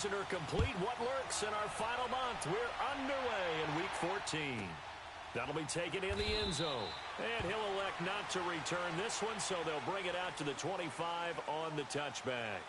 Are complete. What lurks in our final month? We're underway in Week 14. That'll be taken in the end zone. And he'll elect not to return this one, so they'll bring it out to the 25 on the touchback.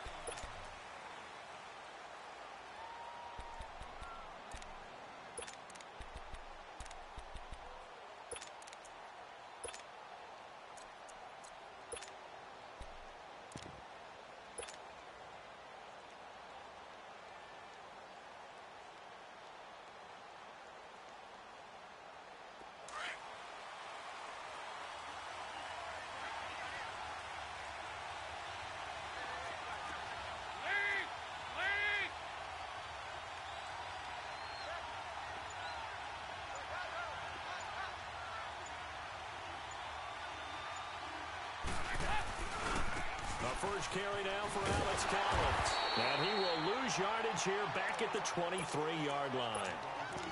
First carry now for Alex Collins. And he will lose yardage here back at the 23-yard line.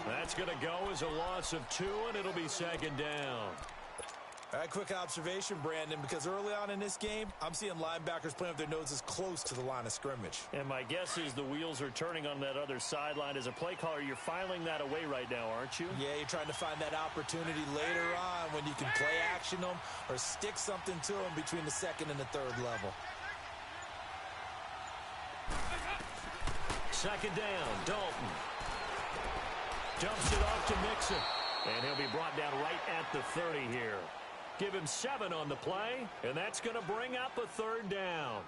That's going to go as a loss of 2, and it'll be second down. All right, quick observation, Brandon, because early on in this game, I'm seeing linebackers playing with their noses close to the line of scrimmage. And my guess is the wheels are turning on that other sideline. As a play caller, you're filing that away right now, aren't you? Yeah, you're trying to find that opportunity later on when you can play action them or stick something to them between the second and the third level. Second down, Dalton. Dumps it off to Mixon. And he'll be brought down right at the 30 here. Give him 7 on the play, and that's going to bring up a third down.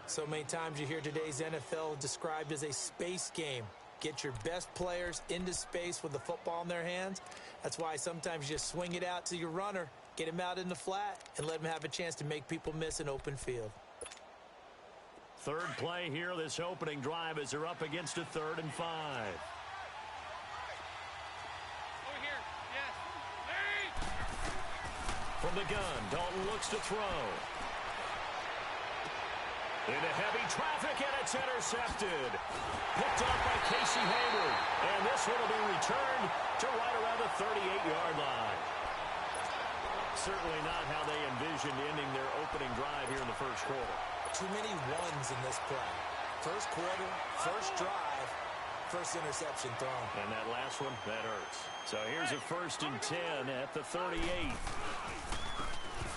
So many times you hear today's NFL described as a space game. Get your best players into space with the football in their hands. That's why sometimes you just swing it out to your runner, get him out in the flat, and let him have a chance to make people miss an open field. Third play here, this opening drive, as they're up against a 3rd and 5. From the gun, Dalton looks to throw. Into heavy traffic, and it's intercepted. Picked off by Casey Hayward. And this one will be returned to right around the 38-yard line. Certainly not how they envisioned ending their opening drive here in the first quarter. Too many ones in this play. First quarter, first drive, first interception thrown. And that last one, that hurts. So here's a 1st and 10 at the 38.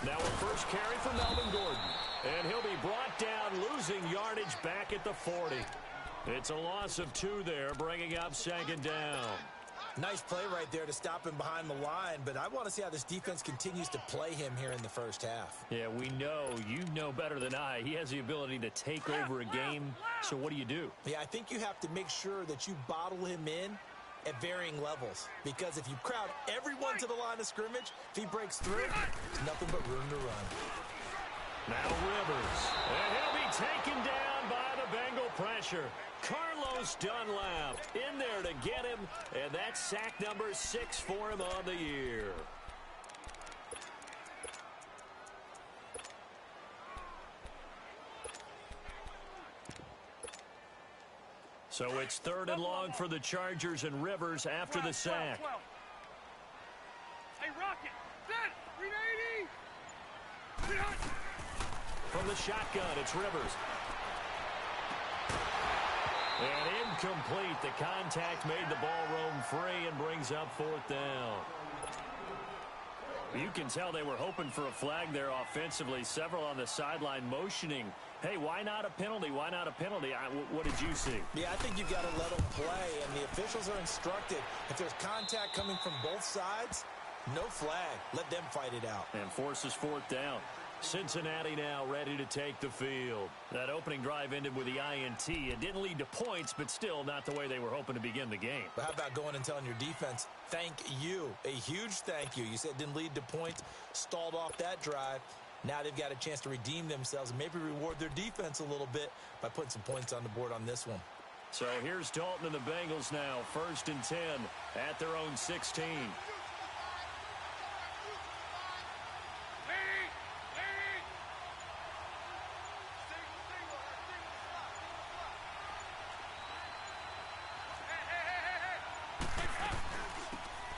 Now a first carry for Melvin Gordon. And he'll be brought down, losing yardage back at the 40. It's a loss of 2 there, bringing up second down. Nice play right there to stop him behind the line, but I want to see how this defense continues to play him here in the first half. Yeah, we know. You know better than I. He has the ability to take over a game, so what do? Yeah, I think you have to make sure that you bottle him in at varying levels, because if you crowd everyone to the line of scrimmage, if he breaks through, there's nothing but room to run. Now Rivers, and he'll be taken down by the Bengal pressure. Carlos Dunlap in there to get him, and that's sack number 6 for him on the year. So it's 3rd and long for the Chargers, and Rivers after the sack. Hey, Rocket, set, 380. From the shotgun, it's Rivers. And incomplete. The contact made the ball roam free and brings up 4th down. You can tell they were hoping for a flag there offensively. Several on the sideline motioning. Hey, why not a penalty? Why not a penalty? What did you see? Yeah, I think you've got to let them play, and the officials are instructed. If there's contact coming from both sides, no flag. Let them fight it out. And forces 4th down. Cincinnati now ready to take the field. That opening drive ended with the INT. It didn't lead to points, but still not the way they were hoping to begin the game. But how about going and telling your defense, thank you, a huge thank you. You said it didn't lead to points, stalled off that drive. Now they've got a chance to redeem themselves and maybe reward their defense a little bit by putting some points on the board on this one. So here's Dalton and the Bengals now, 1st and 10 at their own 16.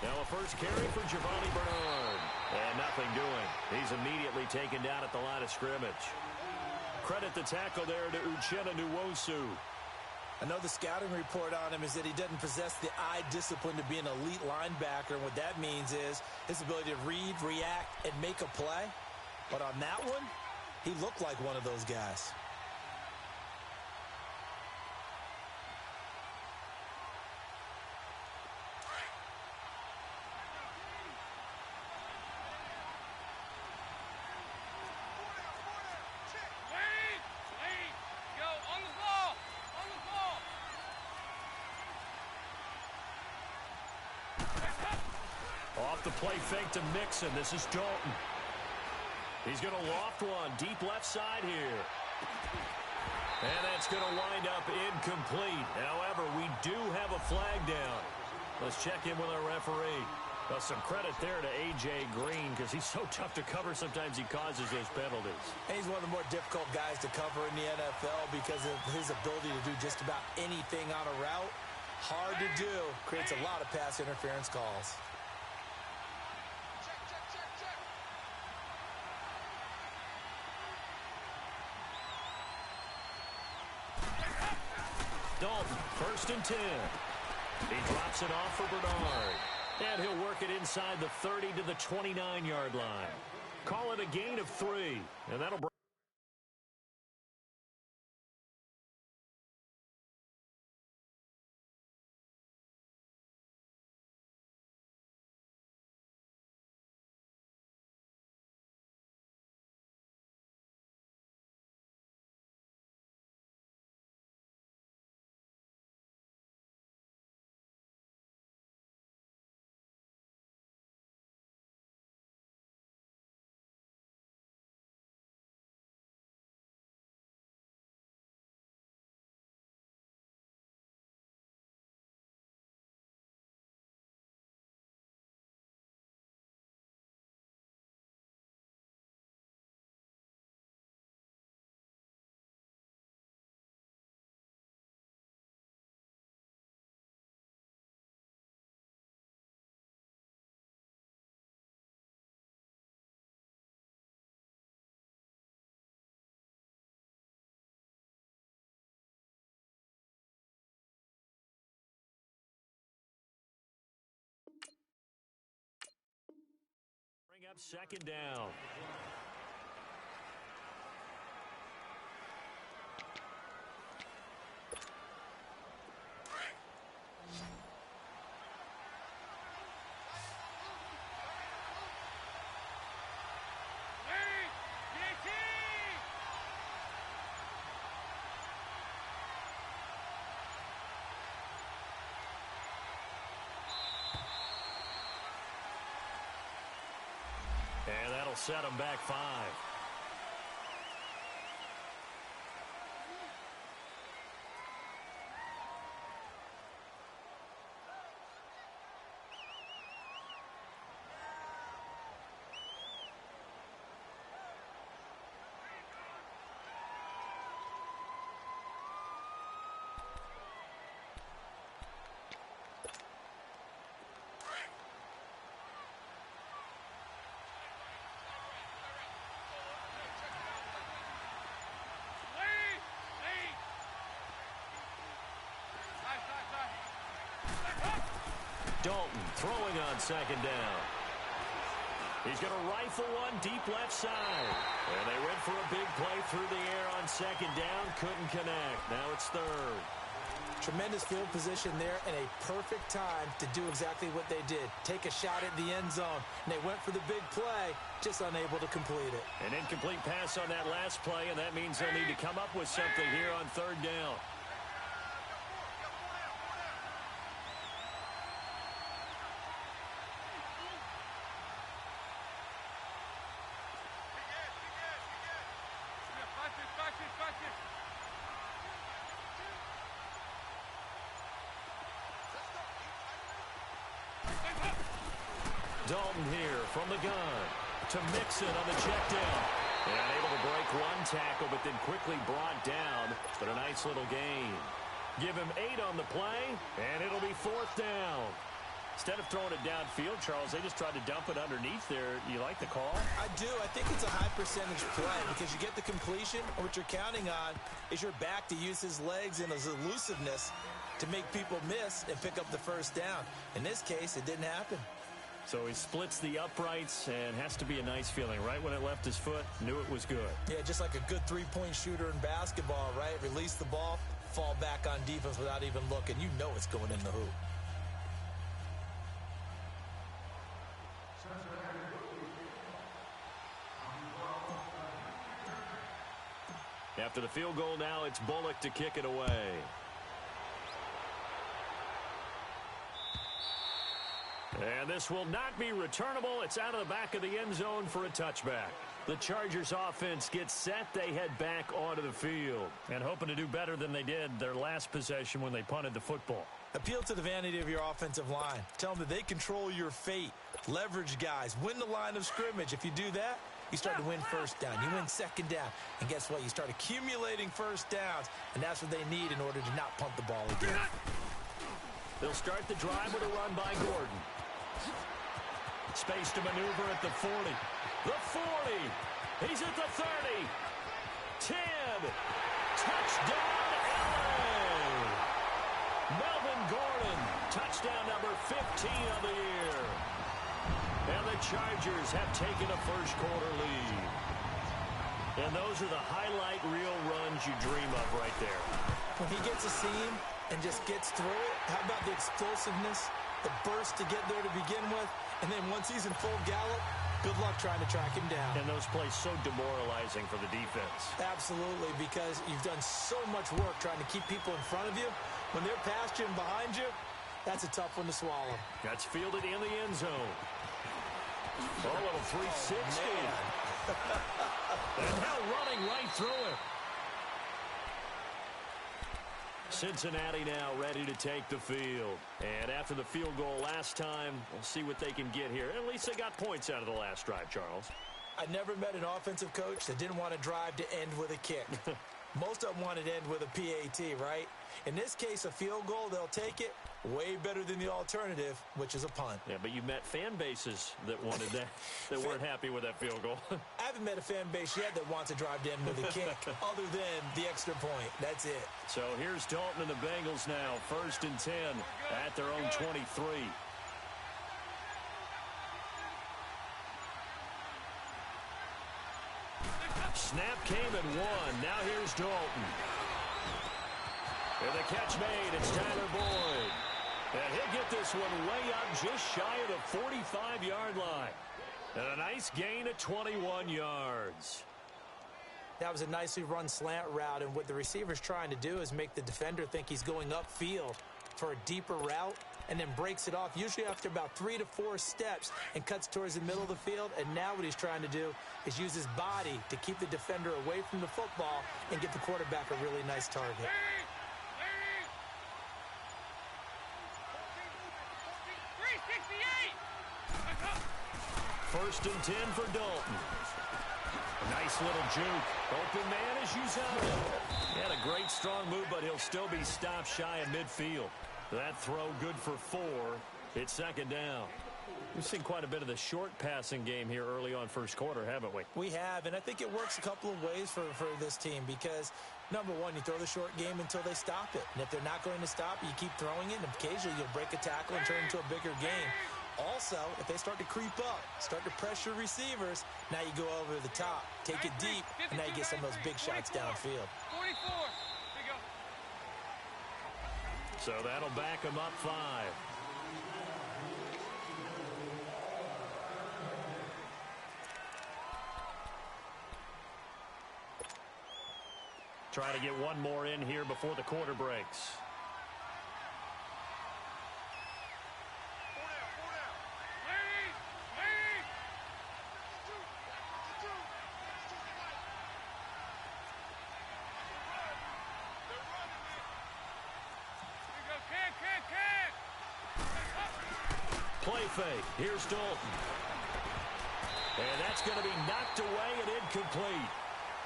Now a first carry for Giovanni Bernard. And nothing doing. He's immediately taken down at the line of scrimmage. Credit the tackle there to Uchenna Nwosu. I know the scouting report on him is that he doesn't possess the eye discipline to be an elite linebacker. And what that means is his ability to read, react, and make a play. But on that one, he looked like one of those guys. Off the play fake to Mixon. This is Dalton. He's going to loft one deep left side here. And that's going to wind up incomplete. However, we do have a flag down. Let's check in with our referee. Well, some credit there to A.J. Green because he's so tough to cover. Sometimes he causes those penalties. And he's one of the more difficult guys to cover in the NFL because of his ability to do just about anything on a route. Hard to do. Creates a lot of pass interference calls. Dalton, 1st and 10. He drops it off for Bernard. And he'll work it inside the 30 to the 29-yard line. Call it a gain of 3. And that'll bring... Bring up 2nd down. And that'll set him back 5. Dalton throwing on 2nd down. He's going to rifle one deep left side. And they went for a big play through the air on 2nd down. Couldn't connect. Now it's 3rd. Tremendous field position there and a perfect time to do exactly what they did. Take a shot at the end zone. And they went for the big play, just unable to complete it. An incomplete pass on that last play, and that means they'll need to come up with something here on 3rd down. Dalton here from the gun to Mixon on the check down. And able to break one tackle, but then quickly brought down. But a nice little gain. Give him 8 on the play, and it'll be 4th down. Instead of throwing it downfield, Charles, they just tried to dump it underneath there. You like the call? I do. I think it's a high percentage play because you get the completion, and what you're counting on is your back to use his legs and his elusiveness to make people miss and pick up the first down. In this case, it didn't happen. So he splits the uprights, and has to be a nice feeling. Right when it left his foot, knew it was good. Yeah, just like a good three-point shooter in basketball, right? Release the ball, fall back on defense without even looking. You know it's going in the hoop. After the field goal now, it's Bullock to kick it away. And this will not be returnable. It's out of the back of the end zone for a touchback. The Chargers offense gets set. They head back onto the field and hoping to do better than they did their last possession when they punted the football. Appeal to the vanity of your offensive line. Tell them that they control your fate. Leverage guys. Win the line of scrimmage. If you do that, you start to win first down. You win second down. And guess what? You start accumulating first downs, and that's what they need in order to not punt the ball again. They'll start the drive with a run by Gordon. Space to maneuver at the 40. The 40. He's at the 30. 10. Touchdown, LA. Melvin Gordon. Touchdown number 15 of the year. And the Chargers have taken a first-quarter lead. And those are the highlight reel runs you dream of right there. When he gets a seam and just gets through it, how about the explosiveness, the burst to get there to begin with, and then once he's in full gallop, good luck trying to track him down. And those plays so demoralizing for the defense. Absolutely, because you've done so much work trying to keep people in front of you. When they're past you and behind you, that's a tough one to swallow. That's fielded in the end zone. Oh, a little 360. And now running right through it. Cincinnati now ready to take the field. And after the field goal last time, we'll see what they can get here. At least they got points out of the last drive, Charles. I never met an offensive coach that didn't want to drive to end with a kick. Most of them wanted to end with a PAT, right? In this case, a field goal, they'll take it. Way better than the alternative, which is a punt. Yeah, but you met fan bases that wanted that, that weren't happy with that field goal. I haven't met a fan base yet that wants to drive to end with a kick, other than the extra point. That's it. So here's Dalton and the Bengals now, 1st and 10 at their own 23. Snap came and won. Now here's Dalton. And the catch made. It's Tyler Boyd. And he'll get this one way up just shy of the 45-yard line. And a nice gain of 21 yards. That was a nicely run slant route, and what the receiver's trying to do is make the defender think he's going upfield for a deeper route, and then breaks it off, usually after about 3 to 4 steps, and cuts towards the middle of the field. And now what he's trying to do is use his body to keep the defender away from the football and get the quarterback a really nice target. 1st and 10 for Dalton. A nice little juke. Open man is Uzomah. He had a great strong move, but he'll still be stopped shy of midfield. That throw good for 4. It's 2nd down. We've seen quite a bit of the short passing game here early on first quarter, haven't we? We have, and I think it works a couple of ways for this team because, number one, you throw the short game until they stop it. And if they're not going to stop it, you keep throwing it, and occasionally you'll break a tackle and turn it into a bigger game. Also, if they start to creep up, start to pressure receivers, now you go over the top, take it deep, and now you get some of those big shots downfield. 44. So that'll back them up 5. Try to get one more in here before the quarter breaks. Play fake. Here's Dalton. And that's going to be knocked away and incomplete.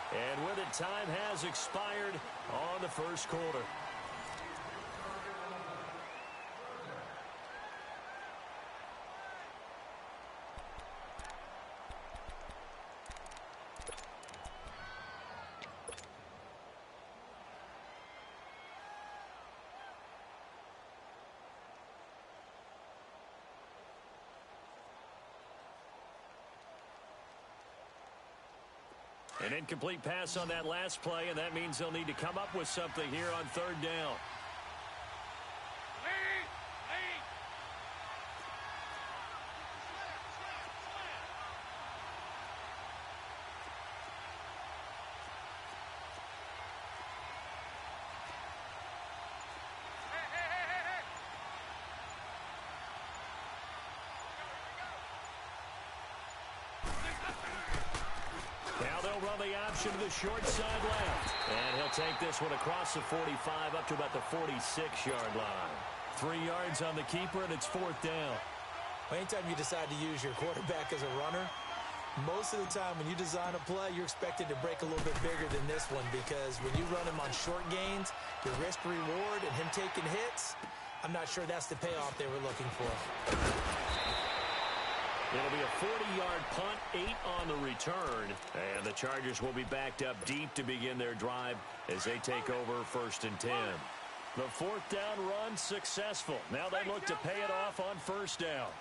And with it, time has expired on the first quarter. An incomplete pass on that last play, and that means they'll need to come up with something here on third down. Now they'll run the option to the short side left. And he'll take this one across the 45 up to about the 46-yard line. 3 yards on the keeper, and it's fourth down. Anytime you decide to use your quarterback as a runner, most of the time when you design a play, you're expected to break a little bit bigger than this one, because when you run him on short gains, the risk-reward and him taking hits, I'm not sure that's the payoff they were looking for. It'll be a 40-yard punt, 8 on the return, and the Chargers will be backed up deep to begin their drive as they take over first and 10. The fourth down run successful. Now they look to pay it off on first down.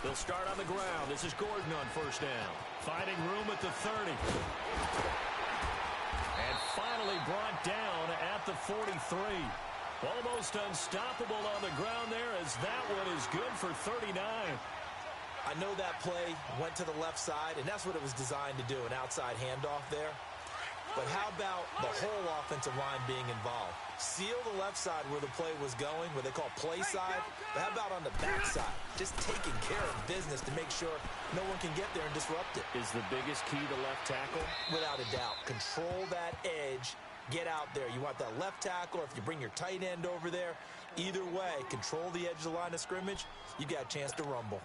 They'll start on the ground. This is Gordon on first down. Finding room at the 30. And finally brought down at the 43. Almost unstoppable on the ground there, as that one is good for 39. I know that play went to the left side, and that's what it was designed to do, an outside handoff there. But how about the whole offensive line being involved? Seal the left side where the play was going, what they call play side, but how about on the back side? Just taking care of business to make sure no one can get there and disrupt it. Is the biggest key to left tackle? Without a doubt. Control that edge. Get out there. You want that left tackle, or if you bring your tight end over there, either way, control the edge of the line of scrimmage, you got a chance to rumble.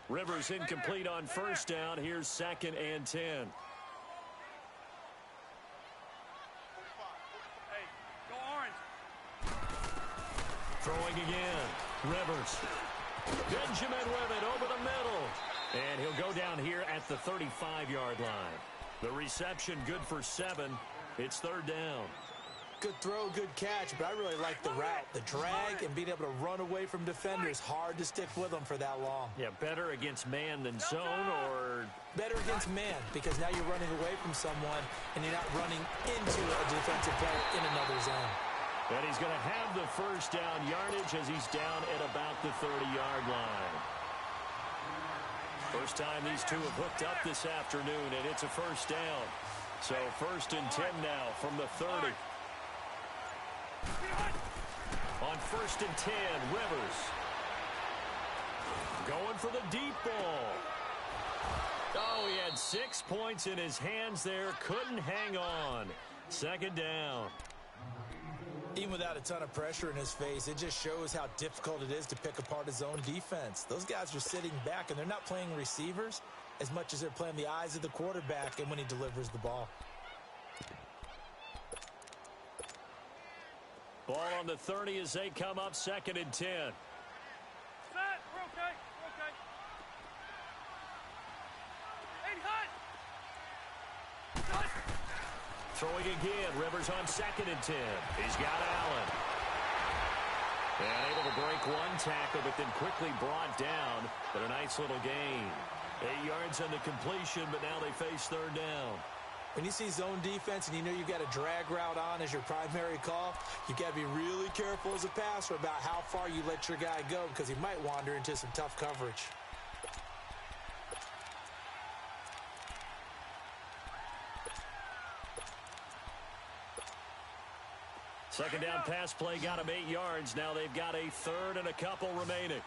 Rivers incomplete on first down. Here's second and 10. Hey, go orange. Throwing again. Rivers. Benjamin with it over the middle. And he'll go down here at the 35-yard line. The reception good for 7. It's third down. Good throw, good catch, but I really like the route. The drag and being able to run away from defenders, hard to stick with them for that long. Yeah, better against man than zone, or? Better against man, because now you're running away from someone and you're not running into a defensive player in another zone. And he's going to have the first down yardage as he's down at about the 30-yard line. First time these two have hooked up this afternoon, and it's a first down. So first and 10 now from the 30. On first and 10, Rivers. Going for the deep ball. Oh, he had 6 points in his hands there. Couldn't hang on. Second down. Even without a ton of pressure in his face, it just shows how difficult it is to pick apart his own defense. Those guys are sitting back, and they're not playing receivers as much as they're playing the eyes of the quarterback and when he delivers the ball. Ball on the 30 as they come up second and 10. Set. We're okay. We're okay. Hey, hut. Throwing again. Rivers on second and 10. He's got Allen. And able to break one tackle, but then quickly brought down. But a nice little gain. 8 yards on the completion, but now they face third down. When you see zone defense and you know you've got a drag route on as your primary call, you've got to be really careful as a passer about how far you let your guy go, because he might wander into some tough coverage. Second down pass play got him 8 yards. Now they've got a third and a couple remaining.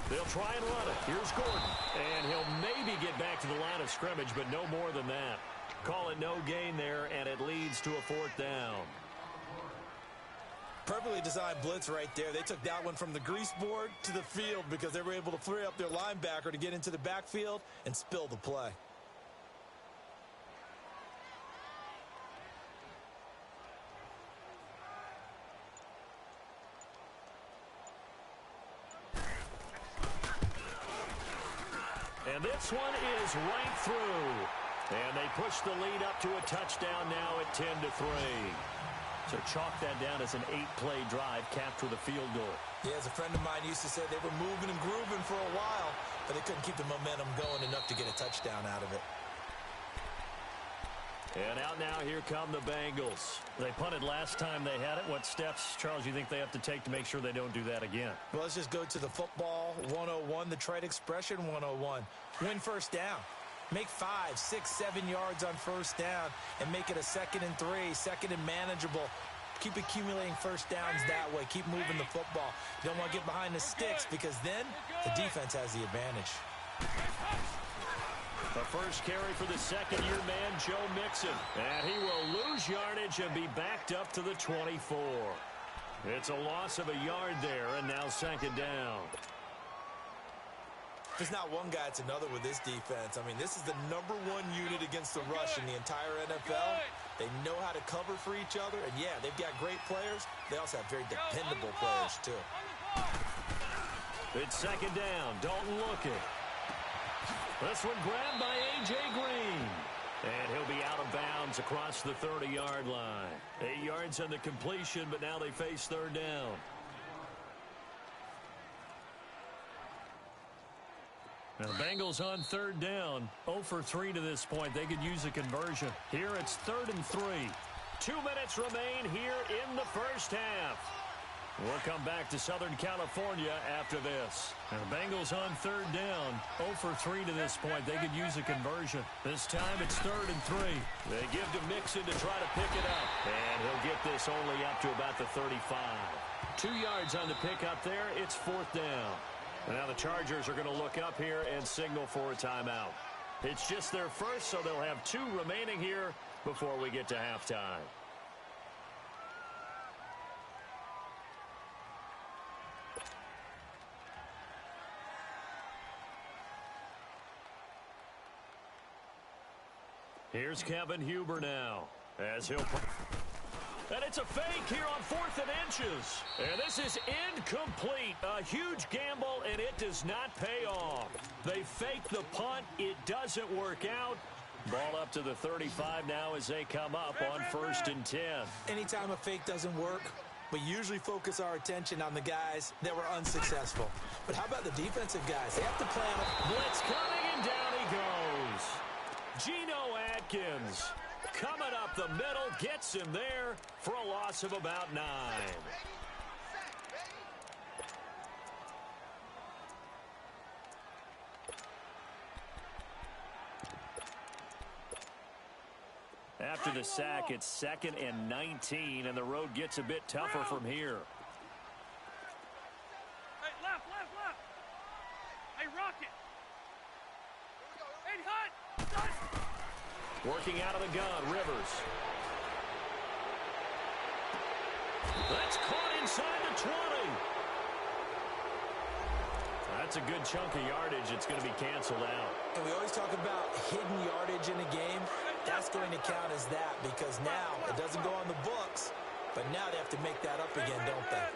They'll try and run it. Here's Gordon. And he'll maybe get back to the line of scrimmage, but no more than that. Call it no gain there, and it leads to a fourth down. Perfectly designed blitz right there. They took that one from the grease board to the field because they were able to free up their linebacker to get into the backfield and spill the play. And this one is right through. And they push the lead up to a touchdown now at 10-3. So chalk that down as an 8-play drive capped with a field goal. Yeah, as a friend of mine used to say, they were moving and grooving for a while, but they couldn't keep the momentum going enough to get a touchdown out of it. And out now, here come the Bengals. They punted last time they had it. What steps, Charles, you think they have to take to make sure they don't do that again? Well, let's just go to the football 101, the trade expression 101. Win first down. Make 5, 6, 7 yards on first down and make it a 2nd and 3, 2nd and manageable. Keep accumulating first downs that way. Keep moving the football. You don't want to get behind the sticks because then the defense has the advantage. The first carry for the second-year man, Joe Mixon. And he will lose yardage and be backed up to the 24. It's a loss of a yard there, and now 2nd down. There's not one guy, it's another with this defense. I mean, this is the #1 unit against the rush in the entire NFL. They know how to cover for each other. And, yeah, they've got great players. They also have very dependable players, too. It's 2nd down. Dalton looking. This one grabbed by A.J. Green. And he'll be out of bounds across the 30-yard line. 8 yards on the completion, but now they face 3rd down. Now the Bengals on 3rd down. 0 for 3 to this point. They could use a conversion. Here it's 3rd and 3. 2 minutes remain here in the first half. We'll come back to Southern California after this. Now the Bengals on 3rd down. 0 for 3 to this point. They could use a conversion. This time it's 3rd and 3. They give to Mixon to try to pick it up. And he'll get this only up to about the 35. 2 yards on the pickup there. It's 4th down. And now the Chargers are going to look up here and signal for a timeout. It's just their first, so they'll have 2 remaining here before we get to halftime. Here's Kevin Huber now as he'll... And it's a fake here on 4th and inches. And this is incomplete. A huge gamble, and it does not pay off. They fake the punt. It doesn't work out. Ball up to the 35 now as they come up on 1st and 10. Anytime a fake doesn't work, we usually focus our attention on the guys that were unsuccessful. But how about the defensive guys? They have to plan. Blitz coming, and down he goes. Geno Atkins coming up the middle, gets him there for a loss of about 9. After the sack, it's 2nd and 19, and the road gets a bit tougher from here. Hey, left. Hey, Rocket. Hey, Hut. Working out of the gun, Rivers. That's caught inside the 20. That's a good chunk of yardage. It's going to be canceled out. And we always talk about hidden yardage in a game. That's going to count as that because now it doesn't go on the books, but now they have to make that up again, don't they?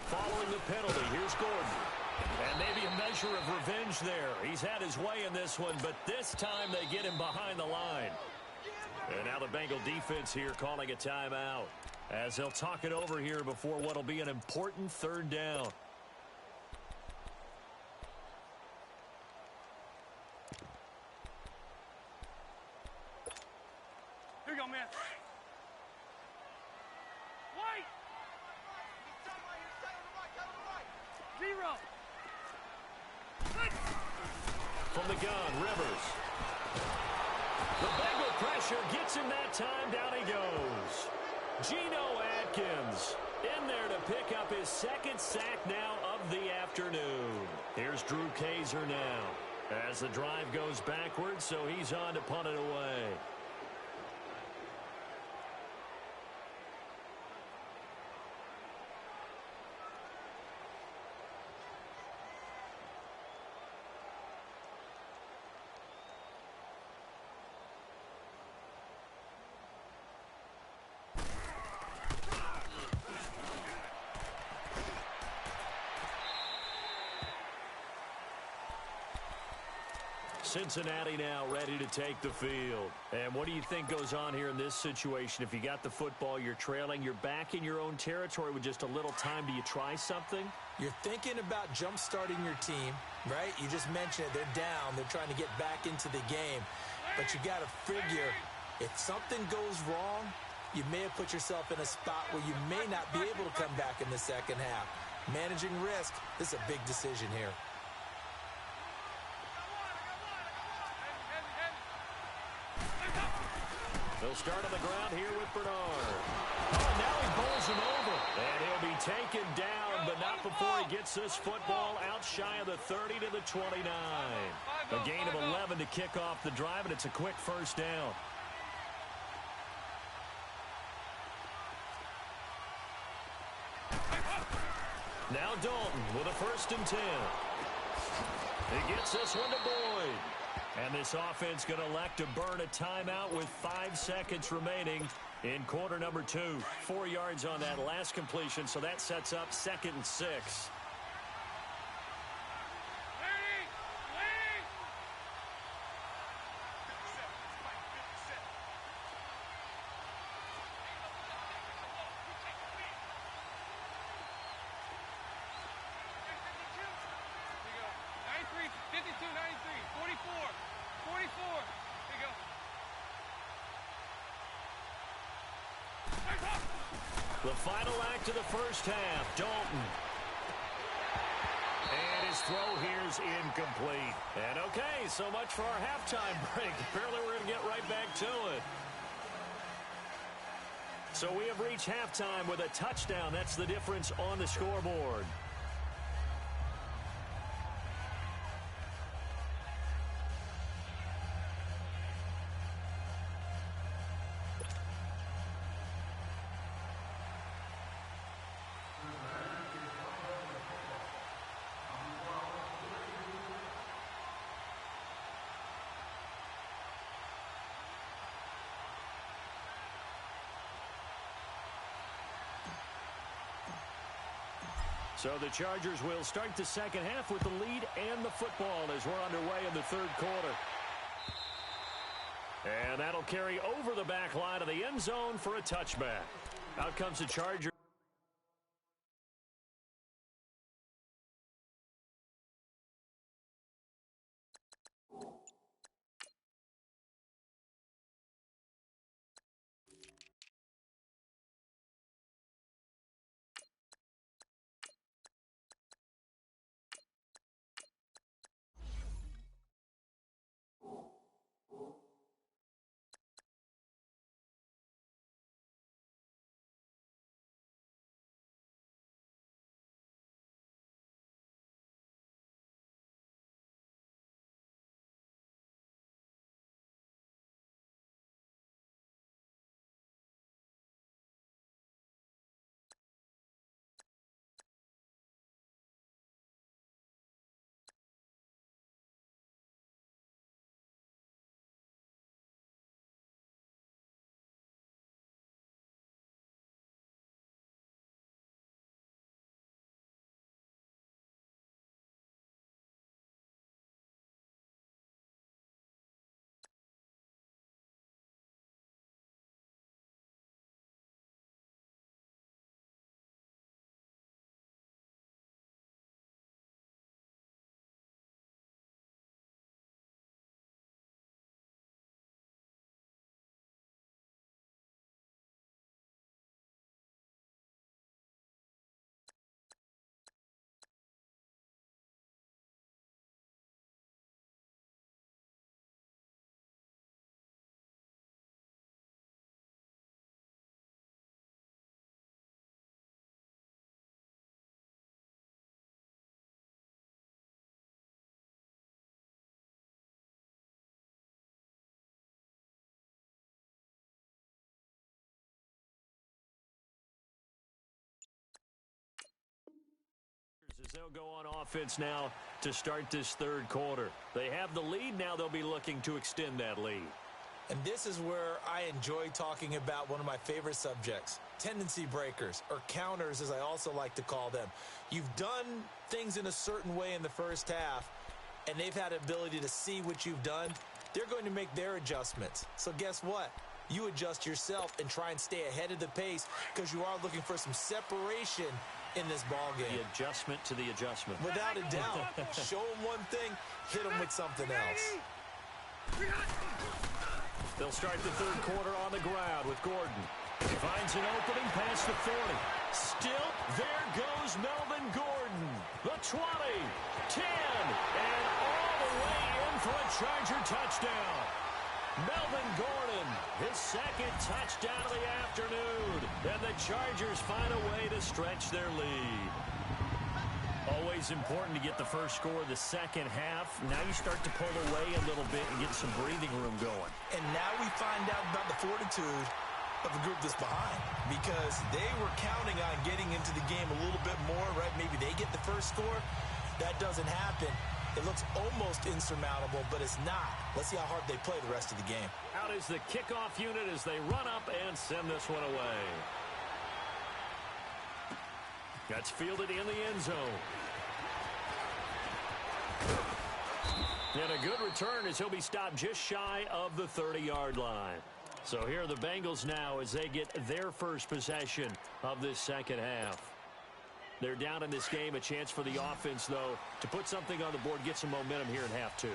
Following the penalty, here's Gordon. And maybe a measure of revenge there. He's had his way in this one, but this time they get him behind the line. And now the Bengal defense here calling a timeout as they'll talk it over here before what'll be an important 3rd down. Here you go, man. White. 0. From the gun, Rivers. The Bengal pressure gets him that time. Down he goes. Geno Atkins in there to pick up his 2nd sack now of the afternoon. Here's Drew Kaiser now as the drive goes backwards, so he's on to punt it away. Cincinnati now ready to take the field. And what do you think goes on here in this situation? If you got the football, you're trailing, you're back in your own territory with just a little time. Do you try something? You're thinking about jump-starting your team, right? You just mentioned it. They're down. They're trying to get back into the game. But you got to figure, if something goes wrong, you may have put yourself in a spot where you may not be able to come back in the second half. Managing risk, this is a big decision here. They'll start on the ground here with Bernard. Oh, now he bowls him over. And he'll be taken down, but not before he gets this football out shy of the 30 to the 29. A gain of 11 to kick off the drive, and it's a quick first down. Now Dalton with a 1st and 10. He gets this one to Boyd. And this offense going to elect to burn a timeout with 5 seconds remaining in quarter number 2. 4 yards on that last completion, so that sets up 2nd and 6. The final act of the first half, Dalton. And his throw here's incomplete. And okay, so much for our halftime break. Apparently we're going to get right back to it. So we have reached halftime with a touchdown. That's the difference on the scoreboard. So the Chargers will start the second half with the lead and the football as we're underway in the 3rd quarter. And that'll carry over the back line of the end zone for a touchback. Out comes the Chargers. As they'll go on offense now to start this 3rd quarter. They have the lead. Now they'll be looking to extend that lead. And this is where I enjoy talking about one of my favorite subjects, tendency breakers, or counters as I also like to call them. You've done things in a certain way in the first half. and they've had the ability to see what you've done, they're going to make their adjustments. So guess what? You adjust yourself and try and stay ahead of the pace because you are looking for some separation in this ball game. The adjustment to the adjustment. Without a doubt. Show them one thing, hit them with something else. They'll start the third quarter on the ground with Gordon. Finds an opening past the 40. Still, there goes Melvin Gordon. The 20, 10, and all the way in for a Charger touchdown. Melvin Gordon, his second touchdown of the afternoon. And the Chargers find a way to stretch their lead. Always important to get the first score of the second half. Now you start to pull away a little bit and get some breathing room going. And now we find out about the fortitude of a group that's behind, because they were counting on getting into the game a little bit more, right? Maybe they get the first score. That doesn't happen. It looks almost insurmountable, but it's not. Let's see how hard they play the rest of the game. Out is the kickoff unit as they run up and send this one away. That's fielded in the end zone. And a good return as he'll be stopped just shy of the 30-yard line. So here are the Bengals now as they get their first possession of this second half. They're down in this game. A chance for the offense, though, to put something on the board, get some momentum here in half two.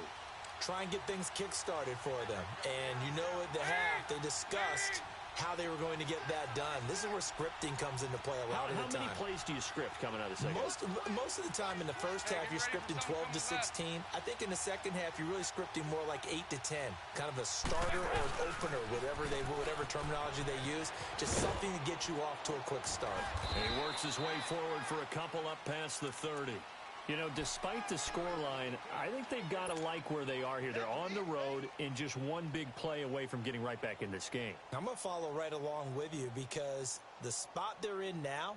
Try and get things kick-started for them. And you know at the half, they discussed how they were going to get that done. This is where scripting comes into play a lot of the time. How many plays do you script coming out of the second half? Most of the time in the first half, you're scripting 12 to 16. I think in the second half, you're really scripting more like 8 to 10. Kind of a starter or an opener, whatever terminology they use. Just something to get you off to a quick start. And he works his way forward for a couple up past the 30. You know, despite the scoreline, I think they've got to like where they are here. They're on the road and just one big play away from getting right back in this game. I'm going to follow right along with you because the spot they're in now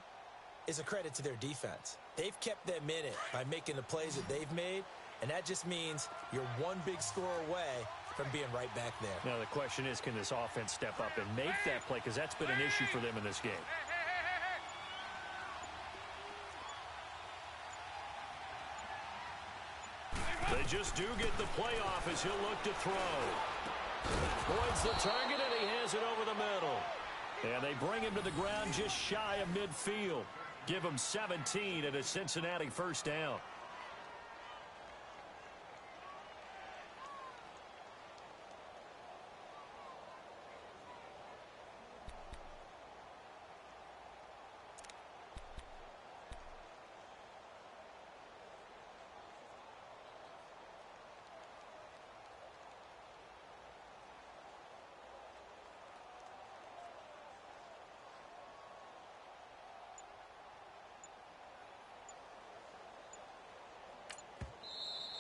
is a credit to their defense. They've kept them in it by making the plays that they've made, and that just means you're one big score away from being right back there. Now the question is, can this offense step up and make that play? Because that's been an issue for them in this game. They just do get the playoff as he'll look to throw. Points the target, and he has it over the middle. And they bring him to the ground just shy of midfield. Give him 17 and a Cincinnati first down.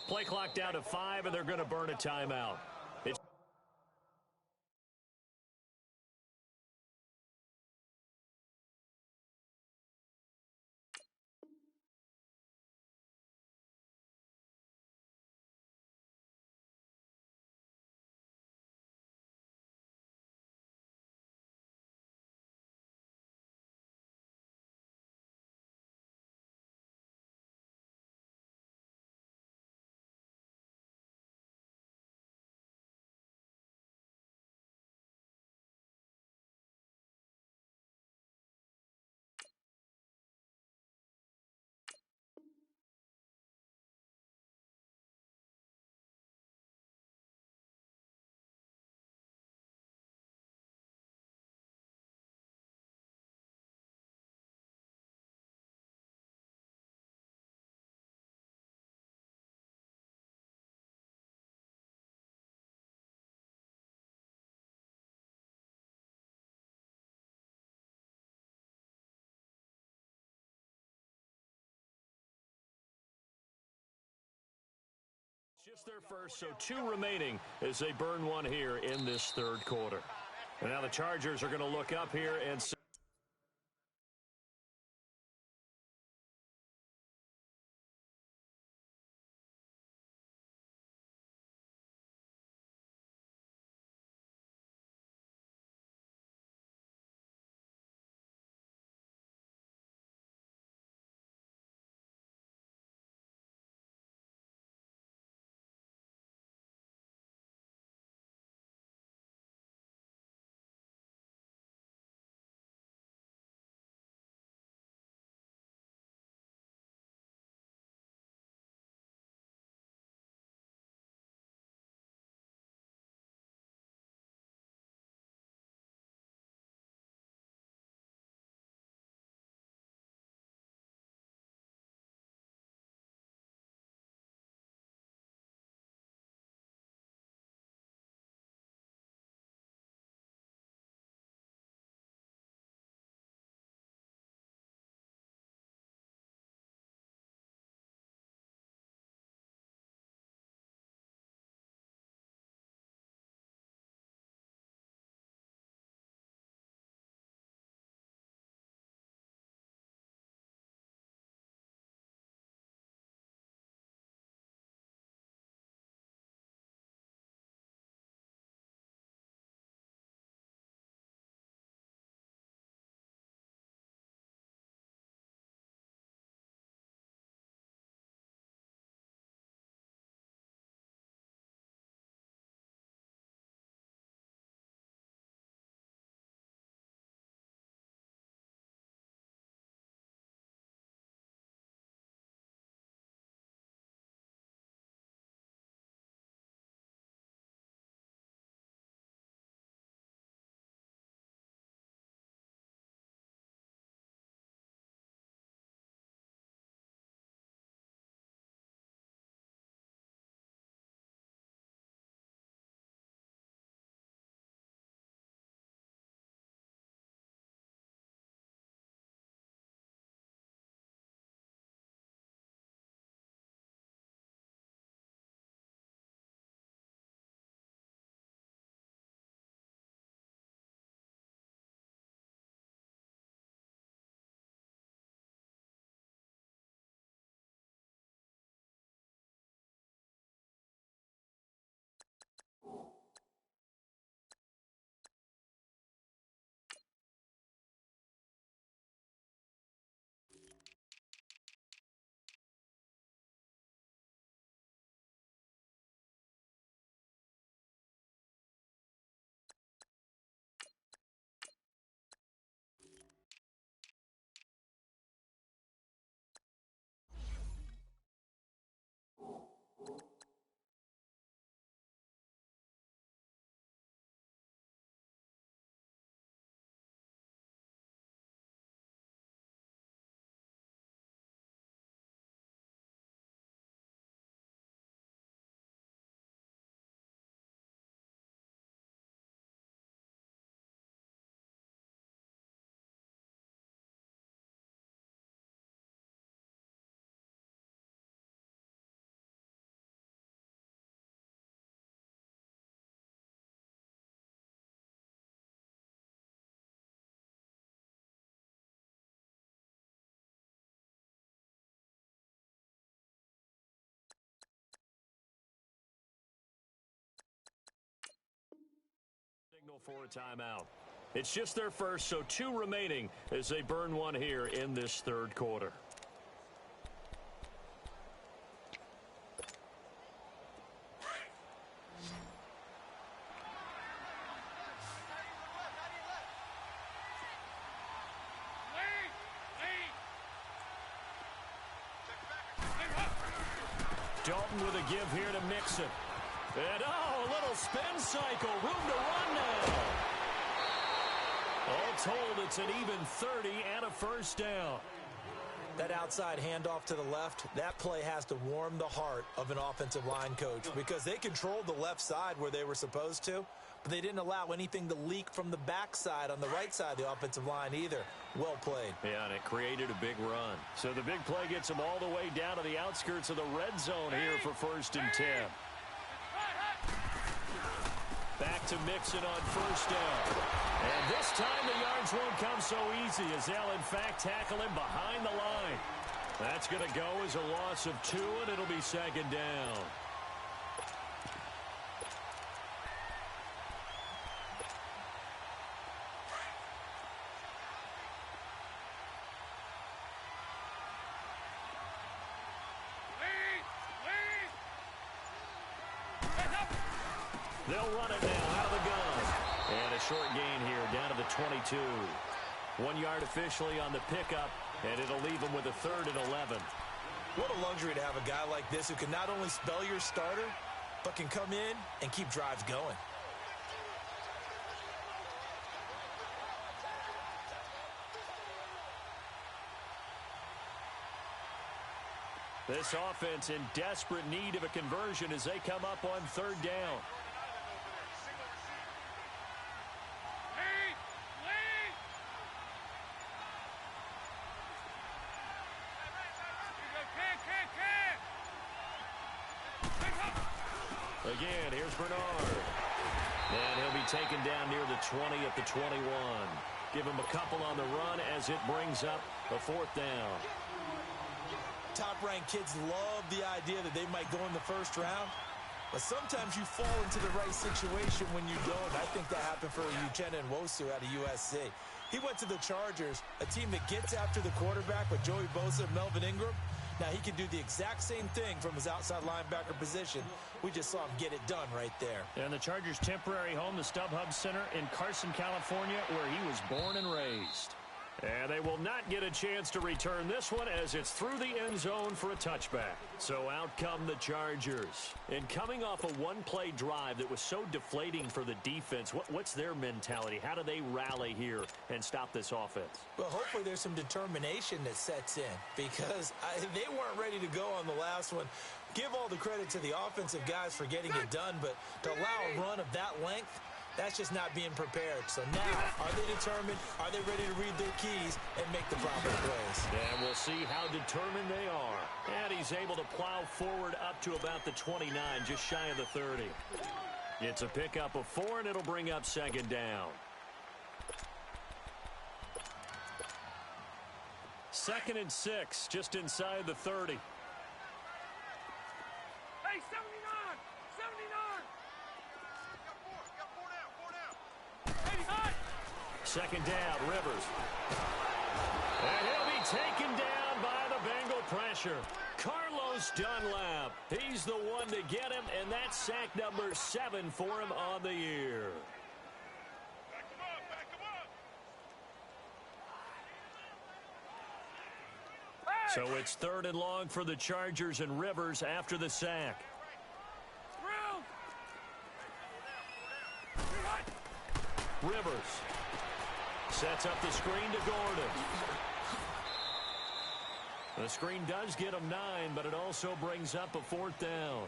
Play clock down to 5, and they're going to burn a timeout. Just their first, so 2 remaining as they burn one here in this third quarter. And now the Chargers are going to look up here and signal for a timeout. It's just their first, so 2 remaining as they burn one here in this third quarter. Dalton with a give here to Mixon. And, a little spin cycle. Room to run now. All told, it's an even 30 and a first down. That outside handoff to the left, that play has to warm the heart of an offensive line coach because they controlled the left side where they were supposed to, but they didn't allow anything to leak from the backside on the right side of the offensive line either. Well played. Yeah, and it created a big run. So the big play gets them all the way down to the outskirts of the red zone here for 1st and 10. Back to Mixon on first down. And this time the yards won't come so easy as they'll, in fact, tackle him behind the line. That's going to go as a loss of 2, and it'll be 2nd down. They'll run it now out of the gun. And a short gain here down to the 22. 1 yard officially on the pickup, and it'll leave them with a 3rd and 11. What a luxury to have a guy like this who can not only spell your starter, but can come in and keep drives going. This offense in desperate need of a conversion as they come up on 3rd down. Again, here's Bernard. And he'll be taken down near the 20 at the 21. Give him a couple on the run as it brings up a 4th down. Top-ranked kids love the idea that they might go in the first round, but sometimes you fall into the right situation when you don't. I think that happened for Uchenna Nwosu out of USC. He went to the Chargers, a team that gets after the quarterback with Joey Bosa and Melvin Ingram. Now, he can do the exact same thing from his outside linebacker position. We just saw him get it done right there. And the Chargers' temporary home, the StubHub Center in Carson, California, where he was born and raised. And they will not get a chance to return this one as it's through the end zone for a touchback. So out come the Chargers. And coming off a one-play drive that was so deflating for the defense, what's their mentality? How do they rally here and stop this offense? Well, hopefully there's some determination that sets in because they weren't ready to go on the last one. Give all the credit to the offensive guys for getting it done, but to allow a run of that length, that's just not being prepared. So now, are they determined? Are they ready to read their keys and make the proper plays? And we'll see how determined they are. And he's able to plow forward up to about the 29, just shy of the 30. It's a pickup of 4, and it'll bring up 2nd down. 2nd and 6, just inside the 30. Hey, 79! 79! Second down, Rivers. And he'll be taken down by the Bengal pressure. Carlos Dunlap. He's the one to get him, and that's sack number 7 for him on the year. Back him up, back him up. So it's 3rd and long for the Chargers and Rivers after the sack. Rivers sets up the screen to Gordon. The screen does get him 9, but it also brings up a 4th down.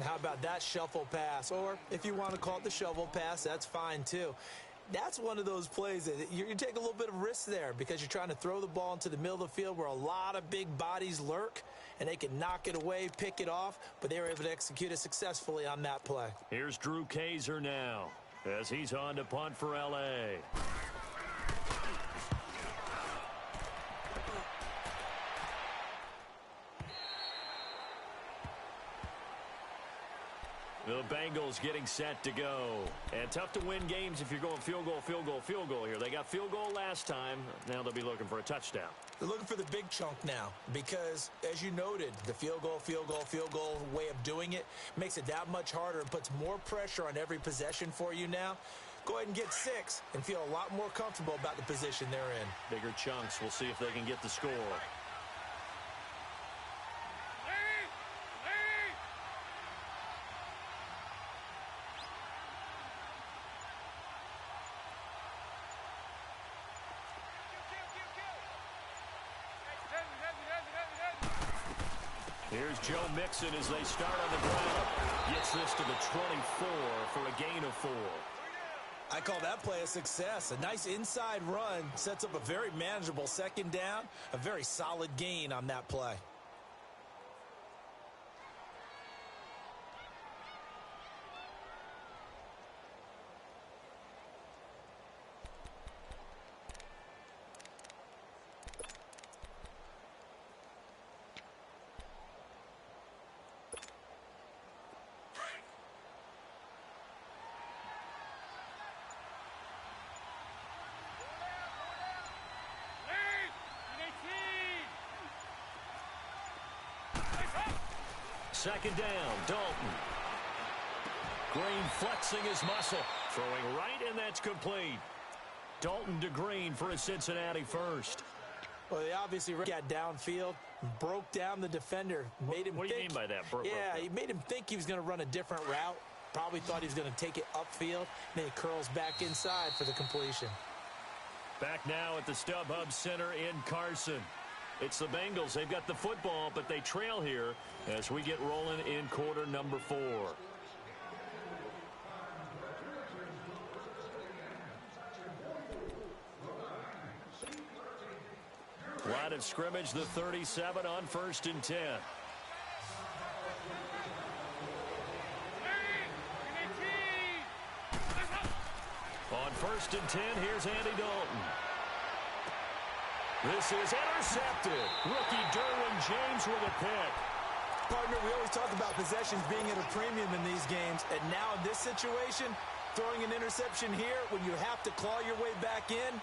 How about that shuffle pass? Or if you want to call it the shovel pass, that's fine too. That's one of those plays that you take a little bit of risk there because you're trying to throw the ball into the middle of the field where a lot of big bodies lurk, and they can knock it away, pick it off, but they were able to execute it successfully on that play. Here's Drew Kaiser now as he's on to punt for L.A. The Bengals getting set to go. And tough to win games if you're going field goal, field goal, field goal here. They got field goal last time. Now they'll be looking for a touchdown. They're looking for the big chunk now because, as you noted, the field goal, field goal, field goal way of doing it makes it that much harder and puts more pressure on every possession for you now. Go ahead and get 6 and feel a lot more comfortable about the position they're in. Bigger chunks. We'll see if they can get the score. Here's Joe Mixon as they start on the ground. Gets this to the 24 for a gain of 4. I call that play a success. A nice inside run sets up a very manageable second down. A very solid gain on that play. Second down, Dalton. Green flexing his muscle. Throwing right, and that's complete. Dalton to Green for a Cincinnati first. Well, they obviously got downfield, broke down the defender, made him What do you mean by that? He made him think he was going to run a different route. Probably thought he was going to take it upfield. Then he curls back inside for the completion. Back now at the StubHub Center in Carson. It's the Bengals. They've got the football, but they trail here as we get rolling in quarter number 4. Line of scrimmage, the 37 on 1st and 10. On 1st and 10, here's Andy Dalton. This is intercepted. Rookie Derwin James with a pick. Partner, we always talk about possessions being at a premium in these games, and now in this situation, throwing an interception here when you have to claw your way back in,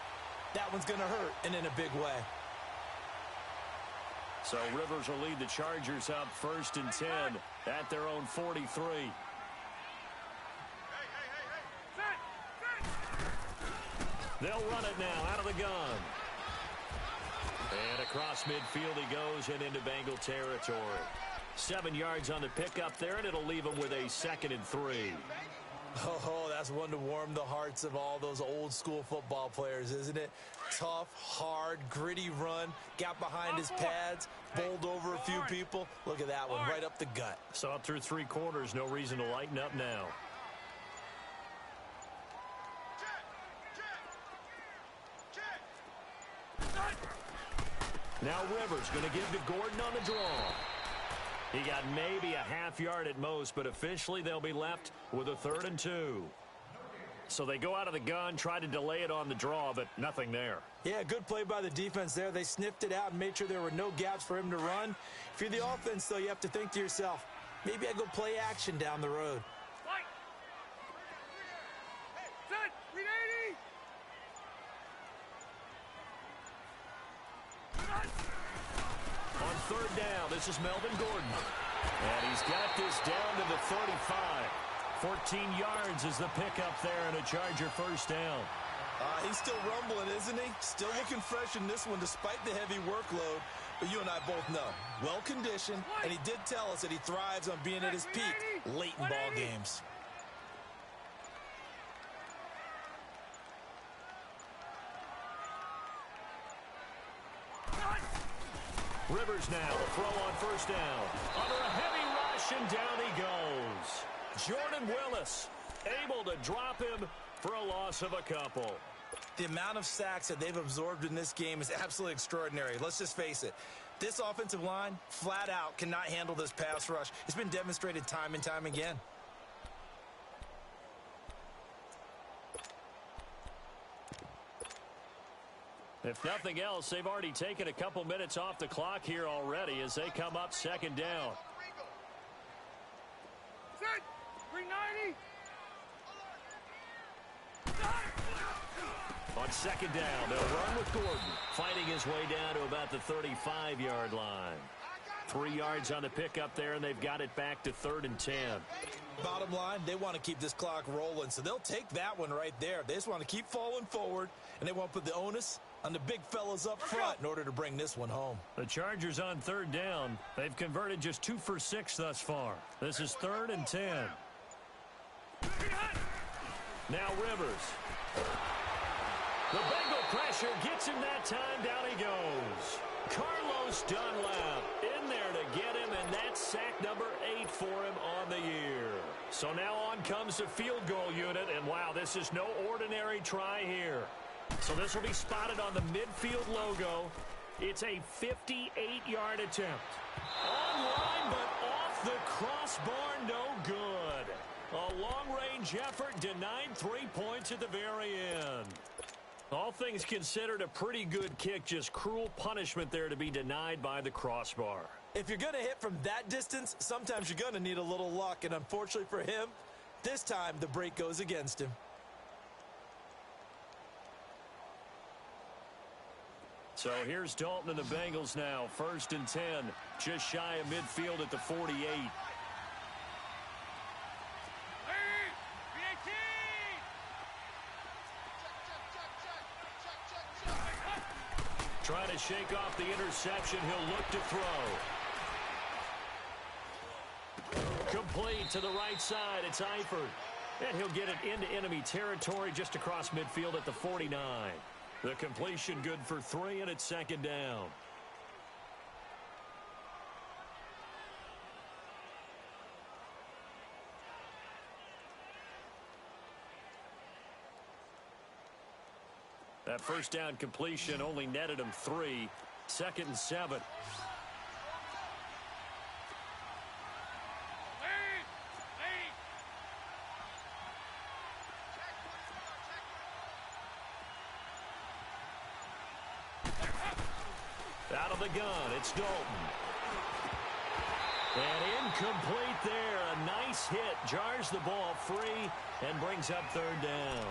that one's going to hurt, and in a big way. So Rivers will lead the Chargers up 1st and 10 at their own 43. They'll run it now out of the gun. And across midfield he goes and into Bengal territory. 7 yards on the pickup there, and it'll leave him with a 2nd and 3. Oh, that's one to warm the hearts of all those old school football players, isn't it? Tough, hard, gritty run, got behind his pads, bowled over a few people. Look at that one, right up the gut. Saw it through 3 quarters, no reason to lighten up now. Now Rivers going to give to Gordon on the draw. He got maybe a half yard at most, but officially they'll be left with a 3rd and 2. So they go out of the gun, try to delay it on the draw, but nothing there. Yeah, good play by the defense there. They sniffed it out and made sure there were no gaps for him to run. If you're the offense, though, you have to think to yourself, maybe I go play action down the road. On 3rd down, this is Melvin Gordon. And he's got this down to the 35. 14 yards is the pickup there and a Charger 1st down. He's still rumbling, isn't he? Still looking fresh in this one despite the heavy workload. But you and I both know, well-conditioned, and he did tell us that he thrives on being at his peak late in ball games. Rivers now, the throw on 1st down. Under a heavy rush, and down he goes. Jordan Willis able to drop him for a loss of a couple. The amount of sacks that they've absorbed in this game is absolutely extraordinary. Let's just face it. This offensive line, flat out, cannot handle this pass rush. It's been demonstrated time and time again. If nothing else, they've already taken a couple minutes off the clock here already as they come up 2nd down. Green On second down, they'll run with Gordon, fighting his way down to about the 35-yard line. 3 yards on the pickup there, and they've got it back to 3rd and 10. Bottom line, they want to keep this clock rolling, so they'll take that one right there. They just want to keep falling forward, and they want to put the onus on the big fellas up front in order to bring this one home. The Chargers on 3rd down. They've converted just 2 for 6 thus far. This is 3rd and 10. Now Rivers. The Bengal pressure gets him that time. Down he goes. Carlos Dunlap in there to get him, and that's sack number 8 for him on the year. So now on comes the field goal unit, and wow, this is no ordinary try here. So this will be spotted on the midfield logo. It's a 58-yard attempt. Online, but off the crossbar, no good. A long-range effort denied 3 points at the very end. All things considered, a pretty good kick, just cruel punishment there to be denied by the crossbar. If you're going to hit from that distance, sometimes you're going to need a little luck, and unfortunately for him, this time the break goes against him. So here's Dalton and the Bengals now, 1st and 10, just shy of midfield at the 48. Trying to shake off the interception. He'll look to throw. Complete to the right side. It's Eifert. And he'll get it into enemy territory just across midfield at the 49. The completion good for 3, and it's 2nd down. That 1st down completion only netted him 3. 2nd and 7. Out of the gun, it's Dalton. And incomplete there. A nice hit. Jars the ball free and brings up 3rd down.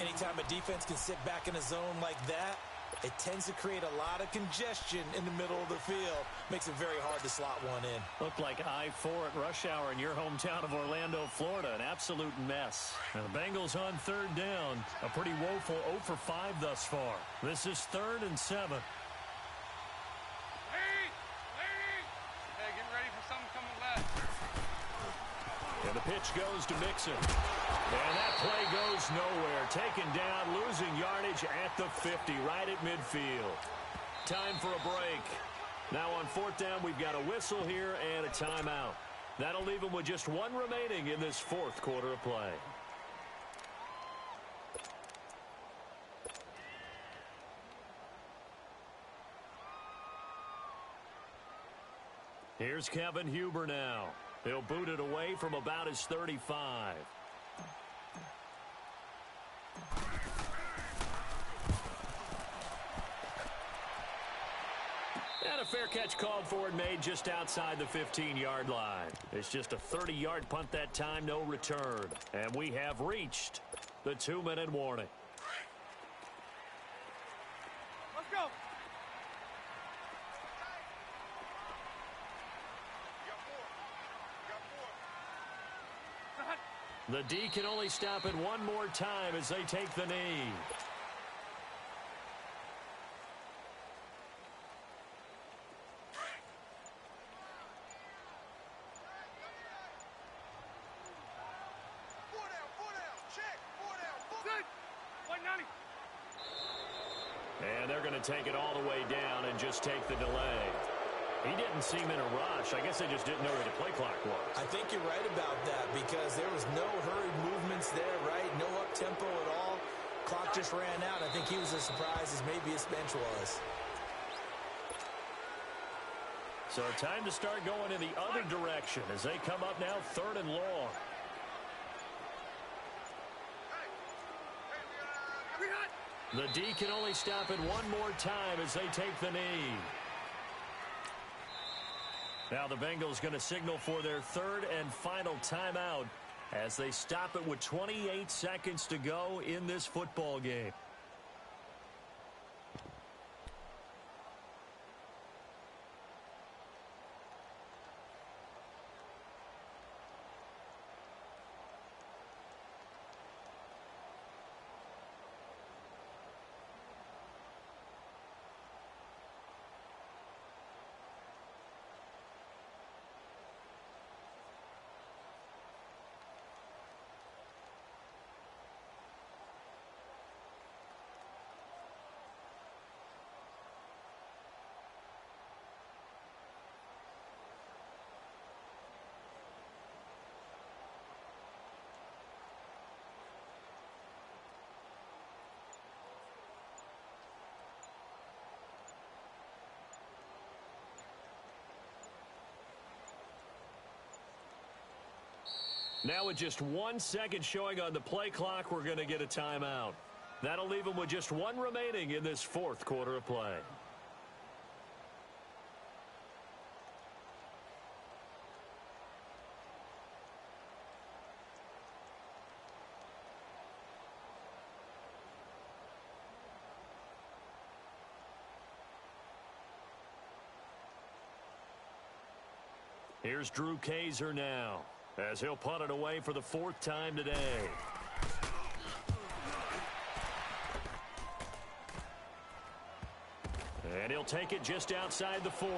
Anytime a defense can sit back in a zone like that, it tends to create a lot of congestion in the middle of the field. Makes it very hard to slot one in. Looked like I-4 at rush hour in your hometown of Orlando, Florida. An absolute mess. And the Bengals on 3rd down. A pretty woeful 0 for 5 thus far. This is 3rd and 7. Hey, get ready for something coming back. And the pitch goes to Mixon. And that play goes nowhere. Taken down, losing yardage at the 50, right at midfield. Time for a break. Now on 4th down, we've got a whistle here and a timeout. That'll leave them with just 1 remaining in this 4th quarter of play. Here's Kevin Huber now. He'll boot it away from about his 35. And a fair catch called for and made just outside the 15-yard line. It's just a 30-yard punt that time, no return. And we have reached the 2-minute warning. Let's go. The D can only stop it 1 more time as they take the knee. And they're going to take it all the way down and just take the delay. He didn't seem in a rush. I guess they just didn't know where the play clock was. I think you're right about that because there was no hurried movements there, right? No up-tempo at all. Clock just ran out. I think he was as surprised as maybe his bench was. So time to start going in the other direction as they come up now 3rd and long. The D can only stop it 1 more time as they take the knee. Now the Bengals going to signal for their 3rd and final timeout as they stop it with 28 seconds to go in this football game. Now with just 1 second showing on the play clock, we're going to get a timeout. That'll leave them with just one remaining in this fourth quarter of play. Here's Drew Kaiser now, as he'll punt it away for the fourth time today. And he'll take it just outside the 40.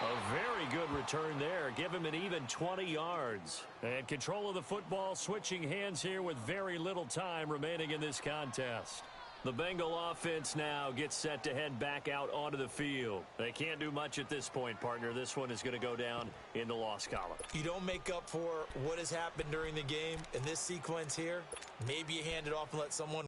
A very good return there. Give him an even 20 yards. And control of the football switching hands here with very little time remaining in this contest. The Bengal offense now gets set to head back out onto the field. They can't do much at this point, partner. This one is going to go down in the loss column. You don't make up for what has happened during the game. In this sequence here, maybe you hand it off and let someone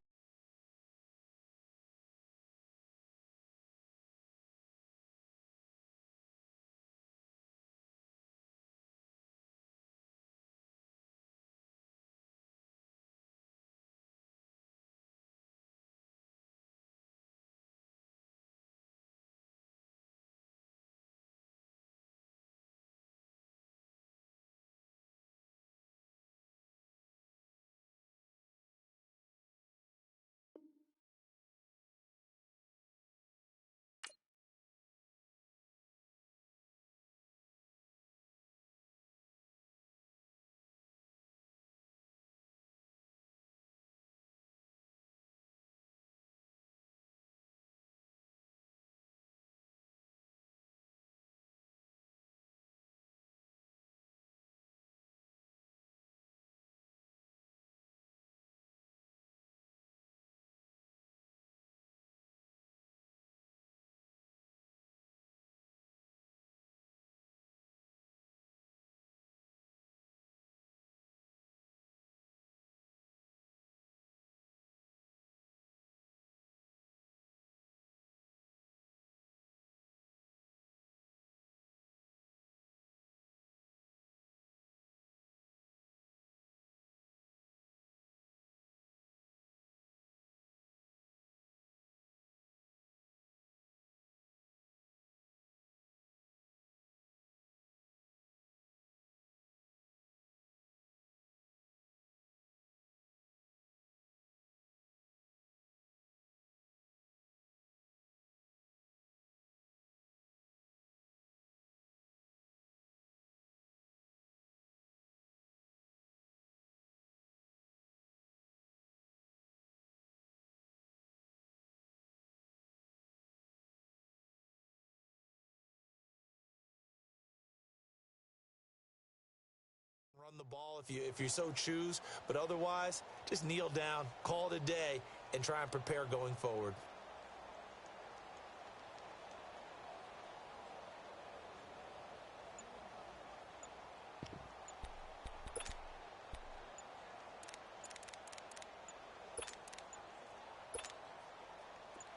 run the ball if you so choose, but otherwise, just kneel down, call it a day, and try and prepare going forward.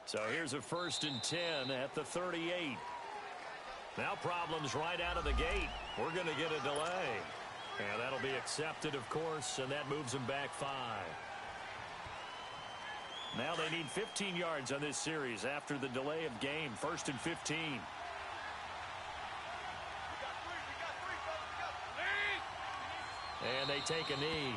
So here's a 1st and 10 at the 38. Now problems right out of the gate. We're going to get a delay. And that'll be accepted, of course, and that moves them back 5. Now they need 15 yards on this series after the delay of game. 1st and 15. And they take a knee.